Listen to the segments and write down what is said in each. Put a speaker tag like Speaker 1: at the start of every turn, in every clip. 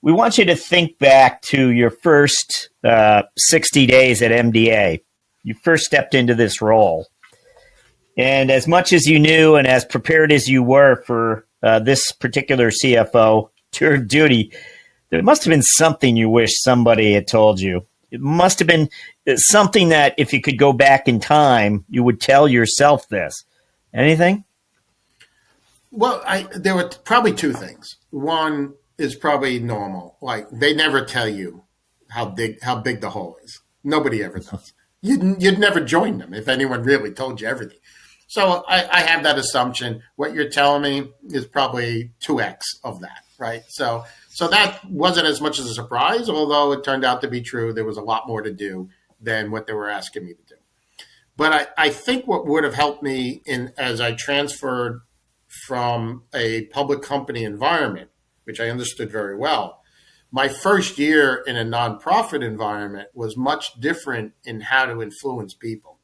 Speaker 1: we want you to think back to your first 60 days at MDA. You first stepped into this role. And as much as you knew and as prepared as you were for this particular CFO tour of duty, there must have been something you wish somebody had told you. It must have been something that if you could go back in time, you would tell yourself this. Anything?
Speaker 2: Well, there were probably two things. One is probably normal. Like, they never tell you how big the hole is. Nobody ever does. You'd never join them if anyone really told you everything. So I have that assumption. What you're telling me is probably 2x of that, right? So that wasn't as much as a surprise, although it turned out to be true. There was a lot more to do than what they were asking me to do. But I think what would have helped me as I transferred from a public company environment, which I understood very well, my first year in a nonprofit environment was much different in how to influence people.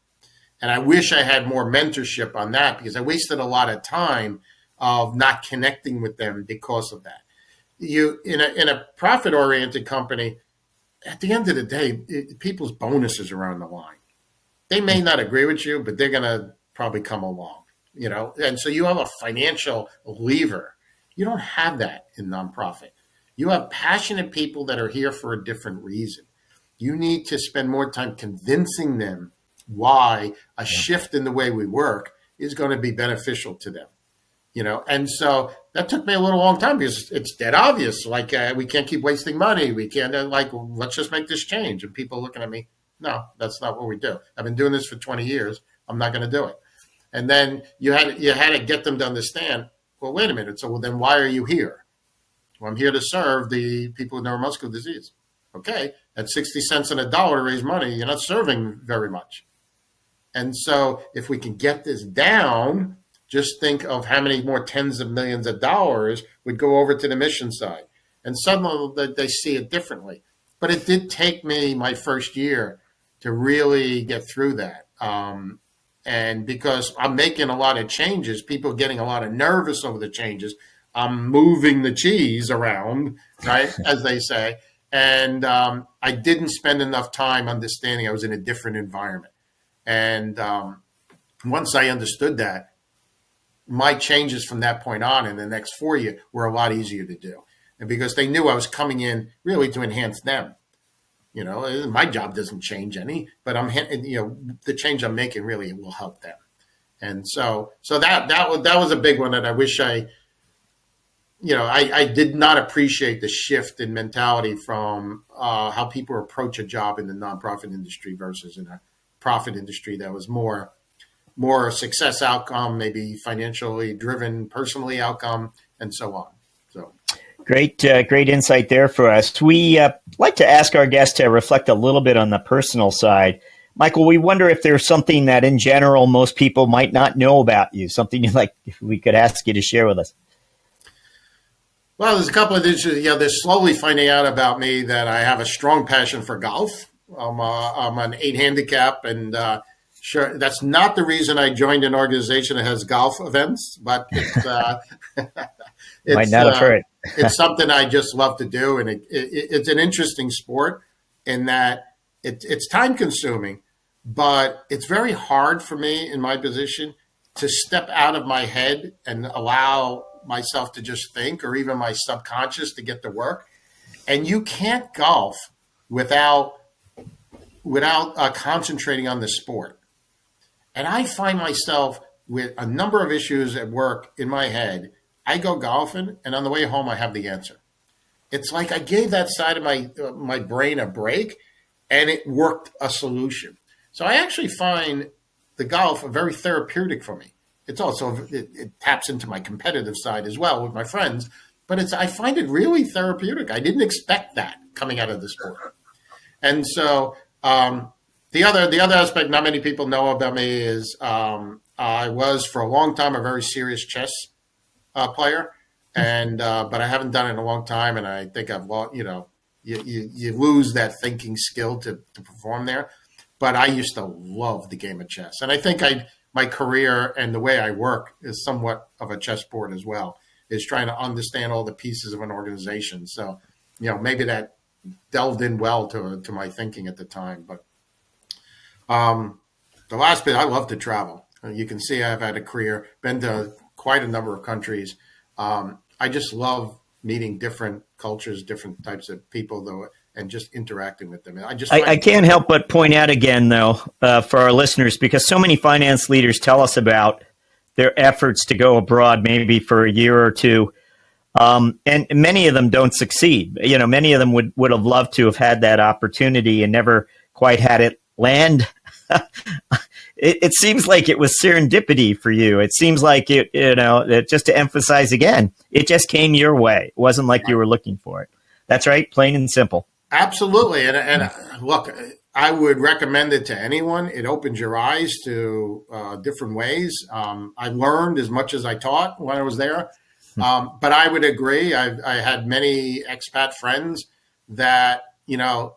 Speaker 2: And I wish I had more mentorship on that, because I wasted a lot of time of not connecting with them because of that. You in a profit-oriented company, at the end of the day, people's bonuses are on the line. They may not agree with you, but they're going to probably come along, And so you have a financial lever. You don't have that in nonprofit. You have passionate people that are here for a different reason. You need to spend more time convincing them why a shift in the way we work is going to be beneficial to them, And so that took me a long time, because it's dead obvious. Like, we can't keep wasting money. We can't, let's just make this change. And people looking at me, no, that's not what we do. I've been doing this for 20 years. I'm not going to do it. And then you had to get them to understand, well, wait a minute. So, well, then why are you here? Well, I'm here to serve the people with neuromuscular disease. Okay. At 60 cents on a dollar to raise money, you're not serving very much. And so if we can get this down, just think of how many more tens of millions of dollars would go over to the mission side. And suddenly they see it differently. But it did take me my first year to really get through that. And because I'm making a lot of changes, people are getting a lot of nervous over the changes. I'm moving the cheese around, right, as they say. And I didn't spend enough time understanding I was in a different environment. And once I understood that, my changes from that point on in the next 4 years were a lot easier to do. And because they knew I was coming in really to enhance them. My job doesn't change any, but the change I'm making really will help them. And so that was a big one that I wish I did not appreciate the shift in mentality from how people approach a job in the nonprofit industry versus in a profit industry that was more success outcome, maybe financially driven, personally outcome, and so on. So
Speaker 1: great insight there for us. We like to ask our guests to reflect a little bit on the personal side. Michael, we wonder if there's something that in general most people might not know about you, something we could ask you to share with us.
Speaker 2: Well, there's a couple of things. They're slowly finding out about me that I have a strong passion for golf. I'm an 8 handicap, and sure, that's not the reason I joined an organization that has golf events, but it's
Speaker 1: might not have heard.
Speaker 2: It's something I just love to do, and it's an interesting sport in that it's time consuming, but it's very hard for me in my position to step out of my head and allow myself to just think, or even my subconscious to get to work. And you can't golf without concentrating on the sport. And I find myself with a number of issues at work in my head. I go golfing, and on the way home, I have the answer. It's like I gave that side of my brain a break, and it worked a solution. So I actually find the golf very therapeutic for me. It's also, it taps into my competitive side as well with my friends, but I find it really therapeutic. I didn't expect that coming out of the sport. And so the other aspect not many people know about me is I was for a long time a very serious chess player, and but I haven't done it in a long time, and I think I've lost. You lose that thinking skill to perform there. But I used to love the game of chess, and I think my career and the way I work is somewhat of a chessboard as well. Is trying to understand all the pieces of an organization. So maybe that delved in well to my thinking at the time. But the last bit, I love to travel. You can see I've had a career, been to quite a number of countries. I just love meeting different cultures, different types of people, though, and just interacting with them. And
Speaker 1: I can't help but point out again, though, for our listeners, because so many finance leaders tell us about their efforts to go abroad, maybe for a year or two, and many of them don't succeed. Many of them would have loved to have had that opportunity and never quite had it land. It seems like it was serendipity for you. It seems like just to emphasize again, it just came your way. It wasn't like you were looking for it. That's right, plain and simple.
Speaker 2: Absolutely. And look, I would recommend it to anyone. It opens your eyes to different ways. I learned as much as I taught when I was there. But I would agree. I had many expat friends that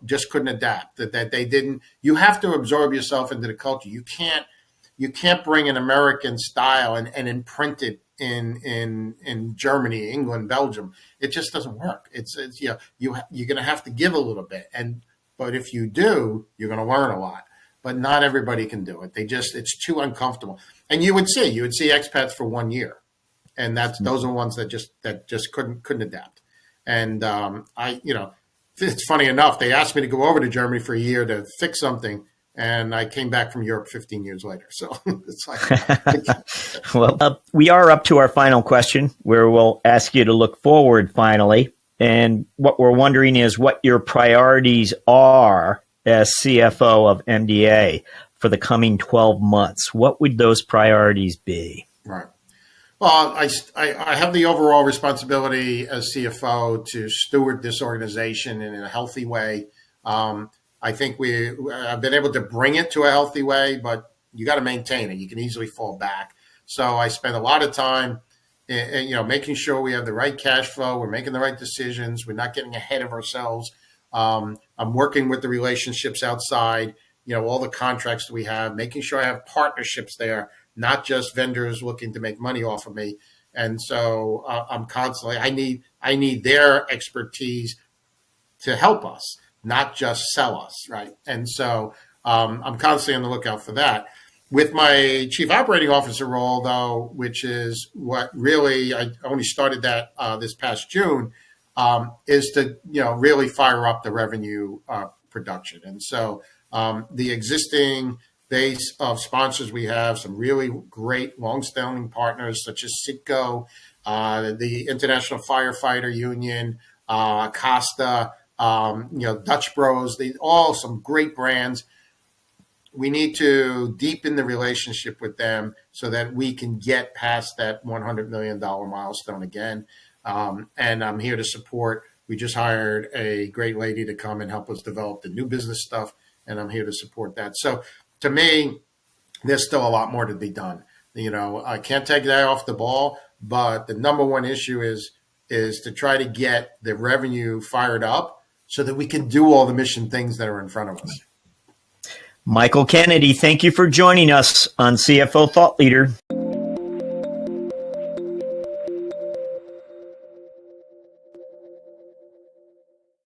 Speaker 2: just couldn't adapt. That they didn't. You have to absorb yourself into the culture. You can't bring an American style and imprint it in Germany, England, Belgium. It just doesn't work. It's you're going to have to give a little bit, but if you do, you're going to learn a lot. But not everybody can do it. It's too uncomfortable. And you would see expats for 1 year, and those are ones that just couldn't adapt. And it's funny enough, they asked me to go over to Germany for a year to fix something, and I came back from Europe 15 years later. So it's like,
Speaker 1: well, we are up to our final question, where we'll ask you to look forward finally. And what we're wondering is what your priorities are as CFO of MDA for the coming 12 months. What would those priorities be?
Speaker 2: Right. Well, I have the overall responsibility as CFO to steward this organization in a healthy way. I think I've been able to bring it to a healthy way, but you got to maintain it. You can easily fall back. So I spend a lot of time, making sure we have the right cash flow. We're making the right decisions. We're not getting ahead of ourselves. I'm working with the relationships outside, all the contracts that we have, making sure I have partnerships there, not just vendors looking to make money off of me. And so I'm constantly, I need their expertise to help us, not just sell us, right? And so I'm constantly on the lookout for that. With my chief operating officer role, though, which is what really, I only started that this past June, is to really fire up the revenue production. And so the existing base of sponsors we have, some really great long-standing partners such as Citgo, the International Firefighter Union, Costa, Dutch Bros, all some great brands. We need to deepen the relationship with them so that we can get past that $100 million milestone again. And I'm here to support. We just hired a great lady to come and help us develop the new business stuff, and I'm here to support that. So to me, there's still a lot more to be done. I can't take that off the ball, but the number one issue is to try to get the revenue fired up so that we can do all the mission things that are in front of us.
Speaker 1: Michael Kennedy, thank you for joining us on CFO Thought Leader.